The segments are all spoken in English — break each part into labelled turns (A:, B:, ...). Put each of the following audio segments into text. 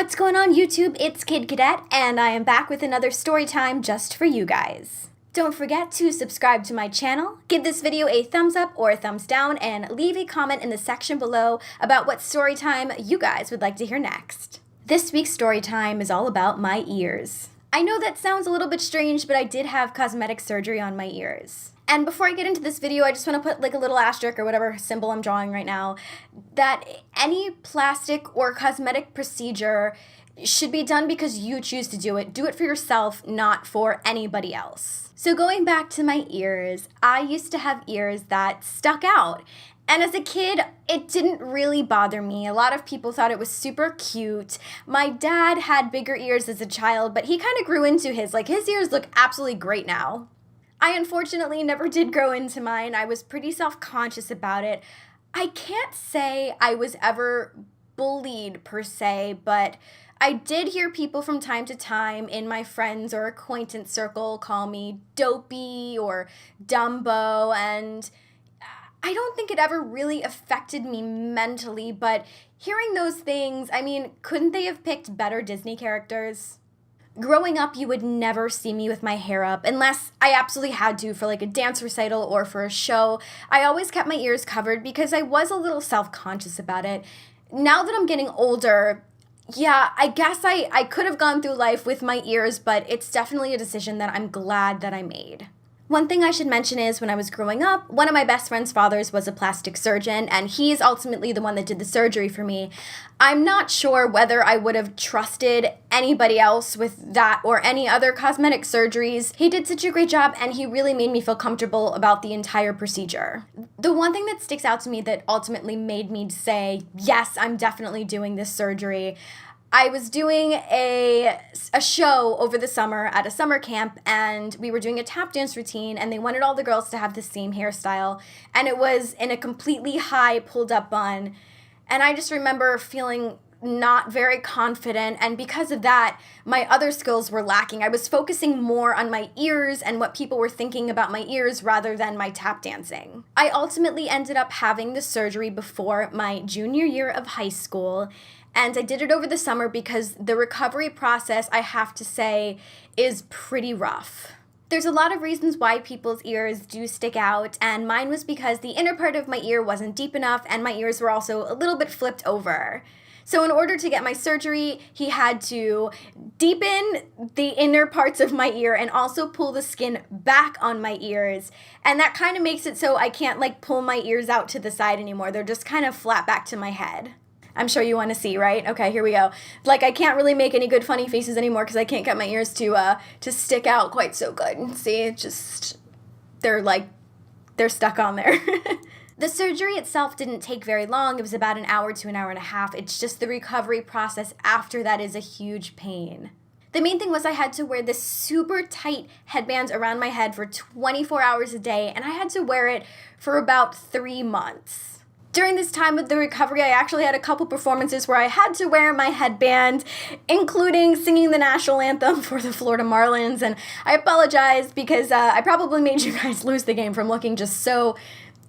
A: What's going on YouTube? It's Kid Cadet, and I am back with another story time just for you guys. Don't forget to subscribe to my channel, give this video a thumbs up or a thumbs down, and leave a comment in the section below about what story time you guys would like to hear next. This week's story time is all about my ears. I know that sounds a little bit strange, but I did have cosmetic surgery on my ears. And before I get into this video, I just want to put like a little asterisk or whatever symbol I'm drawing right now, that any plastic or cosmetic procedure should be done because you choose to do it. Do it for yourself, not for anybody else. So going back to my ears, I used to have ears that stuck out. And as a kid, it didn't really bother me. A lot of people thought it was super cute. My dad had bigger ears as a child, but he kind of grew into his. Like, his ears look absolutely great now. I unfortunately never did grow into mine. I was pretty self-conscious about it. I can't say I was ever bullied per se, but I did hear people from time to time in my friends or acquaintance circle call me dopey or Dumbo, and I don't think it ever really affected me mentally, but hearing those things, I mean, couldn't they have picked better Disney characters? Growing up, you would never see me with my hair up unless I absolutely had to for like a dance recital or for a show. I always kept my ears covered because I was a little self-conscious about it. Now that I'm getting older, yeah, I guess I could have gone through life with my ears, but it's definitely a decision that I'm glad that I made. One thing I should mention is when I was growing up, one of my best friend's fathers was a plastic surgeon, and he's ultimately the one that did the surgery for me. I'm not sure whether I would have trusted anybody else with that or any other cosmetic surgeries. He did such a great job, and he really made me feel comfortable about the entire procedure. The one thing that sticks out to me that ultimately made me say, yes, I'm definitely doing this surgery, I was doing a show over the summer at a summer camp, and we were doing a tap dance routine, and they wanted all the girls to have the same hairstyle, and it was in a completely high pulled up bun, and I just remember feeling not very confident, and because of that, my other skills were lacking. I was focusing more on my ears and what people were thinking about my ears rather than my tap dancing. I ultimately ended up having the surgery before my junior year of high school, and I did it over the summer because the recovery process, I have to say, is pretty rough. There's a lot of reasons why people's ears do stick out, and mine was because the inner part of my ear wasn't deep enough, and my ears were also a little bit flipped over. So in order to get my surgery, he had to deepen the inner parts of my ear and also pull the skin back on my ears. And that kind of makes it so I can't like pull my ears out to the side anymore. They're just kind of flat back to my head. I'm sure you want to see, right? Okay, here we go. Like, I can't really make any good funny faces anymore because I can't get my ears to stick out quite so good. See, it just, they're stuck on there. The surgery itself didn't take very long. It was about an hour to an hour and a half. It's just the recovery process after that is a huge pain. The main thing was I had to wear this super tight headband around my head for 24 hours a day, and I had to wear it for about 3 months. During this time of the recovery, I actually had a couple performances where I had to wear my headband, including singing the national anthem for the Florida Marlins, and I apologize because I probably made you guys lose the game from looking just so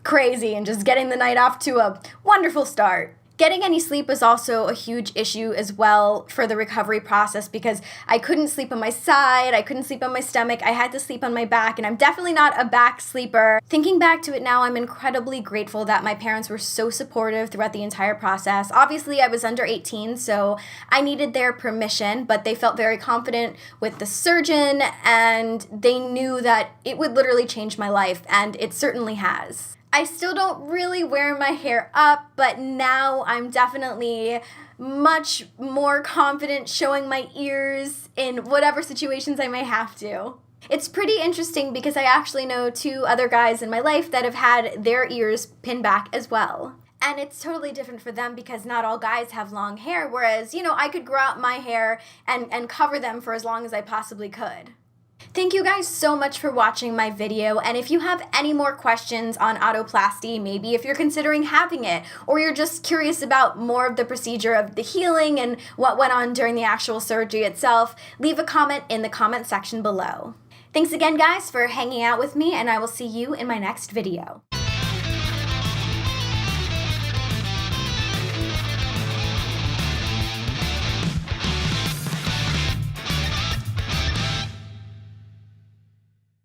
A: crazy and just getting the night off to a wonderful start. Getting any sleep was also a huge issue as well for the recovery process because I couldn't sleep on my side, I couldn't sleep on my stomach, I had to sleep on my back, and I'm definitely not a back sleeper. Thinking back to it now, I'm incredibly grateful that my parents were so supportive throughout the entire process. Obviously, I was under 18, so I needed their permission, but they felt very confident with the surgeon, and they knew that it would literally change my life, and it certainly has. I still don't really wear my hair up, but now I'm definitely much more confident showing my ears in whatever situations I may have to. It's pretty interesting because I actually know 2 other guys in my life that have had their ears pinned back as well. And it's totally different for them because not all guys have long hair, whereas, you know, I could grow out my hair and cover them for as long as I possibly could. Thank you guys so much for watching my video, and if you have any more questions on otoplasty, maybe if you're considering having it, or you're just curious about more of the procedure of the healing and what went on during the actual surgery itself, leave a comment in the comment section below. Thanks again guys for hanging out with me, and I will see you in my next video.